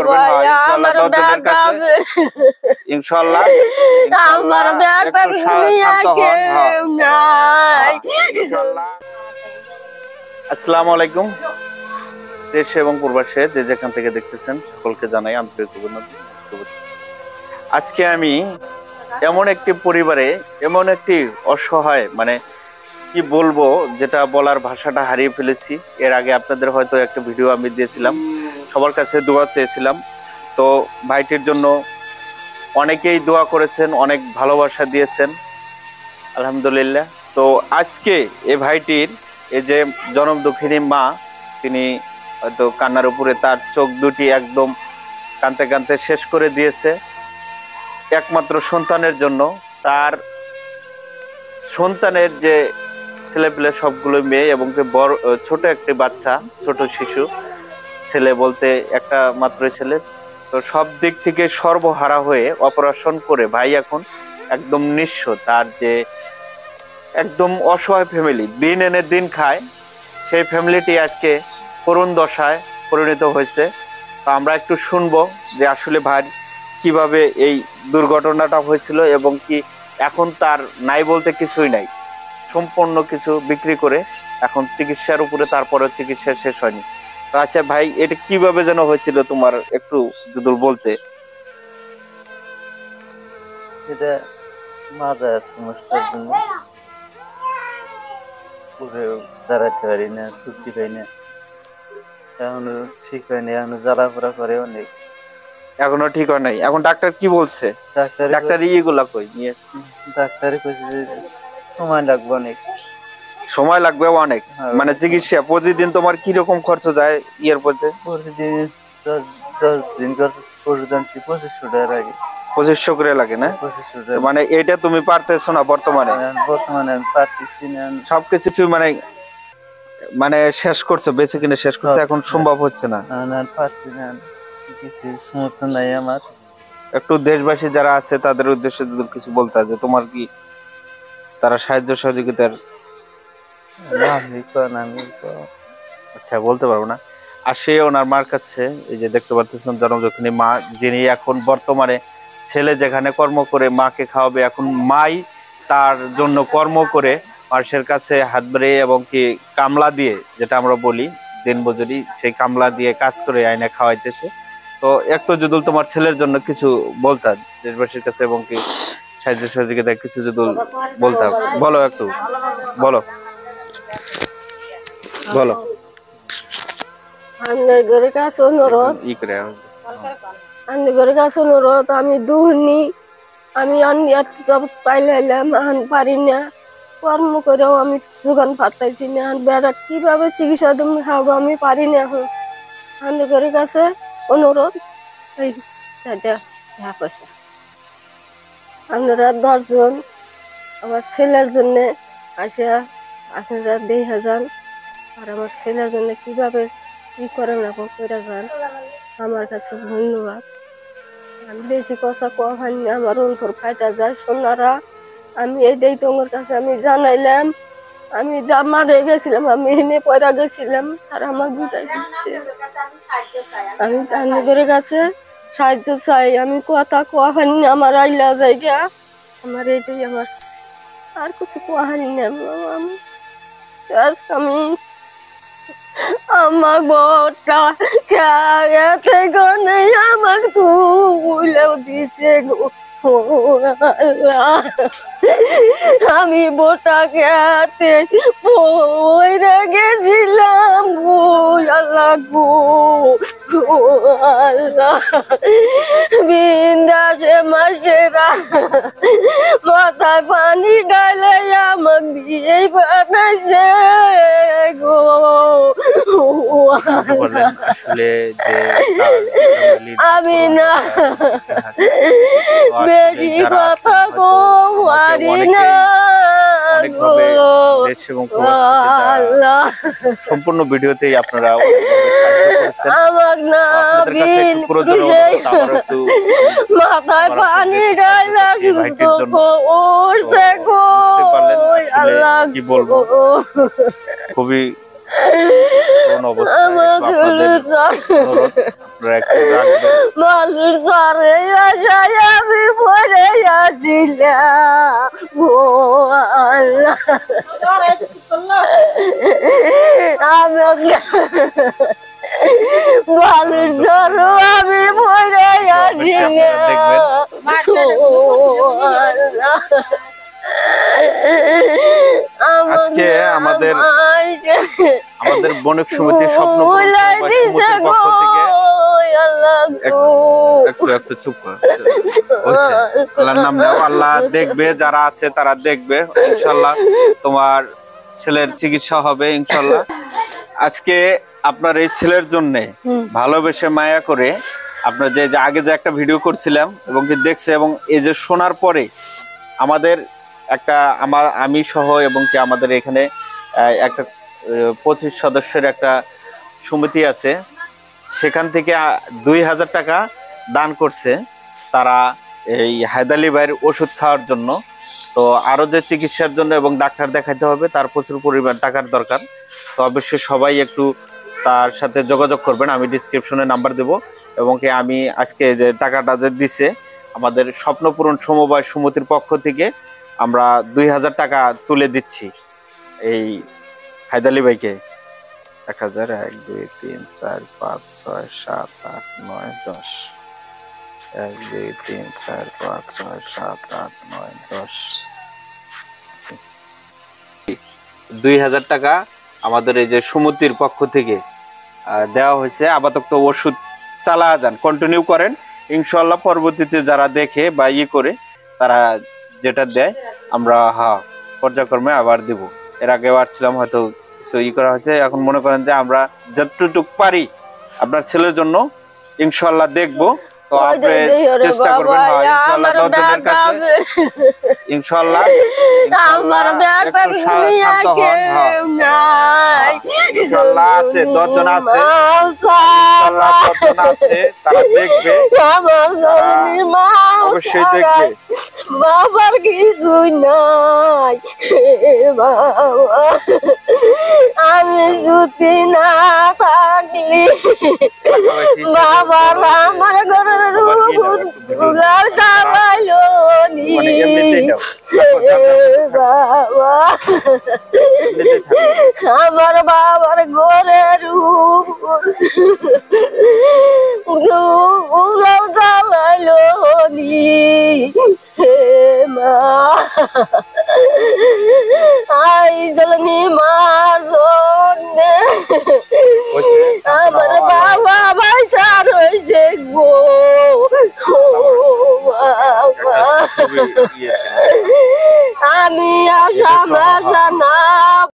করবেন। হ্যাঁ ইনশাআল্লাহ 10 জনের কাছে ইনশাআল্লাহ আমার ব্যাপার দুনিয়া কেউ নাই। ইনশাআল্লাহ। আসসালামু আলাইকুম। দেশে এবং প্রবাসে যে যেখান থেকে দেখতেছেন সকলকে জানাই আন্তরিক অভিনন্দন শুভেচ্ছা। আজকে আমি এমন একটি পরিবারে এমন একটি অসহায় মানে কি বলবো যেটা বলার ভাষাটা হারিয়ে ফেলেছি। এর আগে আপনাদের হয়তো একটা ভিডিও আমি দিয়েছিলাম, সবার কাছে দোয়া চেয়েছিলাম। তো ভাইটির জন্য অনেকেই দোয়া করেছেন, অনেক ভালোবাসা দিয়েছেন, আলহামদুলিল্লাহ। তো আজকে এই ভাইটির এই যে জনম দুঃখিনী মা, তিনি হয়তো কান্নার উপরে তার চোখ দুটি একদম কাঁদতে কাঁদতে শেষ করে দিয়েছে একমাত্র সন্তানের জন্য। তার সন্তানের যে ছেলেপেলে সবগুলো মেয়ে এবং বড় ছোট একটি বাচ্চা, ছোট শিশু, ছেলে বলতে একটা মাত্র ছেলে। তো সব দিক থেকে সর্বহারা হয়ে অপারেশন করে ভাই এখন একদম নিঃস্ব। তার যে একদম অসহায় ফ্যামিলি, দিন এনে দিন খায়, সেই ফ্যামিলিটি আজকে করুণ দশায় পরিণত হয়েছে। তো আমরা একটু শুনবো যে আসলে ভাই কিভাবে এই দুর্ঘটনাটা হয়েছিল এবং কি এখন তার নাই বলতে কিছুই নাই, সম্পূর্ণ কিছু বিক্রি করে এখন চিকিৎসার উপরে, তারপরে চিকিৎসা শেষ হয়নি। তো আচ্ছা ভাই, এটা কিভাবে যেন হয়েছিল তোমার একটু যদি বলতে। এটা মাথার সমস্যার জন্য পুরো দাঁড়াতে পারি না, চুক্তি পাই না, এখনো ঠিক হয়নি, এখনো জ্বালাপোড়া করে অনেক। এখনো ঠিক হয় নাই? এখন ডাক্তার কি বলছে? ডাক্তার ইয়েগুলা কই নিয়ে? ডাক্তারে কইছে যে সময় লাগবে অনেক। সময় লাগবে অনেক? মানে চিকিৎসা প্রতিদিন তোমার কি রকম খরচ যায় ইয়ের পথে? প্রতিদিন 10 দিন পর্যন্ত 2500 টাকা লাগে। 2500 করে লাগে না? 2500 টাকা। মানে এটা তুমি পারতেছো না বর্তমানে? বর্তমানে আমি পারতেছি না। সবকিছু মানে মানে শেষ করছো, বেঁচে কিনে শেষ করছো, এখন সম্ভব হচ্ছে না? না পারছি না, কিছু সমর্থন নাই আমার। একটু দেশবাসী যারা আছে তাদের উদ্দেশ্যে যদি কিছু বলতে, যে তোমার কি তারা সাহায্য সহযোগিতার? আচ্ছা বলতে পারবো না। আর সে ওনার মার কাছে এই যে দেখতে পাচ্ছেন জনম দুঃখিনী মা, যিনি এখন বর্তমানে ছেলে যেখানে কর্ম করে মাকে খাওয়াবে, এখন মাই তার জন্য কর্ম করে মানুষের কাছে হাত বাড়িয়ে এবং কি কামলা দিয়ে, যেটা আমরা বলি দিনমজুরি, সেই কামলা দিয়ে কাজ করে আইনে খাওয়াইতেছে। তো একটু যদি তোমার ছেলের জন্য কিছু বলতাম দেশবাসীর কাছে এবং কি সাহায্য সহযোগিতা কিছু যদি বলতাম, বলো একটু বলো বলো। ঘরের কাছে অনুরোধ, ঘরের কাছে অনুরোধ, আমি দুহনি, আমি পাইলাম পারি না, কর্ম করেও আমি দোকান পাঠাইছি না, বেড়া কিভাবে চিকিৎসা তুমি খাবো আমি পারি না। এখন ঘরের কাছে অনুরোধ, পয়সা আপনারা 10 জন আমার ছেলের জন্য আসে আপনারা 2000, আর আমার ছেলের জন্য কিভাবে কি করে না করে যান, আমার কাছে ধন্যবাদ। আমি বেশি কথা কম হয়নি, আমার অন্তর ফাইটা যায় সোনারা। আমি এইটাই তোমার কাছে আমি জানাইলাম, আমি মারে গেছিলাম, আমি এনে পয়রা গেছিলাম, আর আমার বুঝাই দিচ্ছে আমি তাদের কাছে সাহায্য চাই। আমি কথা কোয়া হয়নি, আমার আইলা জায়গা, আমার এইটাই, আমার আর কিছু কোয়া হয়নি। আমি আমার বউটা খেতে গনে আমাকে তুলেও দিচ্ছে গো। আমি বোটা খেতে পয়রা গেছিলাম গো, আল্লাহ গো আল্লাহ। বিন্দাসে মাসেরা মাথায় পানি ডালে আমাকে দিয়ে বানাইছে গো। আমি না বেশি কথা পারি না, সম্পূর্ণ ভিডিওতেই আপনারা মাথায় পানি ডালা সুস্থ করছে গো, আল্লাহ কি বলবো, খুবই কোন অবস্থায় একটু আপনাদের অনুরোধ, আপনারা একটু রাখবেন। মানুষ সারে আশায় আমি পড়ে আছিলাম ও আল্লাহ, আমাকে মানুষ সারো আমি পড়ে আছিলাম ও আল্লাহ। আজকে আমাদের বণিক সমিতির স্বপ্ন সমিতির পক্ষ থেকে একটু চুপ কর, আল্লাহর নাম নাও, আল্লাহ দেখবে, যারা আছে তারা দেখবে, ইনশাল্লাহ তোমার ছেলের চিকিৎসা হবে ইনশাল্লাহ। আজকে আপনার এই ছেলের জন্য ভালোবেসে মায়া করে আপনার যে আগে যে একটা ভিডিও করছিলাম এবং কি দেখছে, এবং এই যে শোনার পরে আমাদের একটা আমি সহ এবং কি আমাদের এখানে একটা 25 সদস্যের একটা সমিতি আছে, সেখান থেকে 2000 টাকা দান করছে তারা এই হায়দার আলী ভাইয়ের ওষুধ খাওয়ার জন্য। তো আরো যে চিকিৎসার জন্য এবং ডাক্তার দেখাতে হবে তার প্রচুর পরিমাণ টাকার দরকার। তো অবশ্যই সবাই একটু তার সাথে যোগাযোগ করবেন, আমি ডিসক্রিপশনে নাম্বার দেব। এবং কি আমি আজকে যে টাকাটা যে দিছে আমাদের স্বপ্নপূরণ সমবায় সমিতির পক্ষ থেকে আমরা 2000 টাকা তুলে দিচ্ছি এই হায়দার আলী ভাইকে। 1000, 1, 2, 3, 4, 5, 6, 7, 8, 9, 10, 1, 2, 3, 4, 5, 6, 7, 8, 9, 10, 2000 টাকা আমাদের এই যে সমিতির পক্ষ থেকে দেওয়া হয়েছে। আপাতত ওষুধ চালা যান, কন্টিনিউ করেন, ইনশাল্লাহ পরবর্তীতে যারা দেখে বা করে তারা যেটা দেয় আমরা পর্যায়ক্রমে আবার দিব। এর আগে আসছিলাম, হয়তো কিছু করা হয়েছে, এখন মনে করেন যে আমরা যতটুকু পারি আপনার ছেলের জন্য ইনশাল্লাহ দেখবো। তো আপনি চেষ্টা করবেন ইনশাল্লাহ 10 জনের কাছে ইনশাল্লাহ একটু শান্ত হন। ইনশাল্লাহ আছে 10 জন আছে, ইনশাল্লাহ 10 জন আছে, তারা দেখবে, অবশ্যই দেখবে। বাবার কিছুই নাই বাবা, আমি যদি না থাকলি বাবার আমার ঘরের চালাইলো নি বাবা, আমার বাবার ঘরের উলাও চালাইলো নি মা, আই জলনি মার জন্যে আমার বাবা পয়সা রয়েছে গো বাবা, আমি আশা মাশা না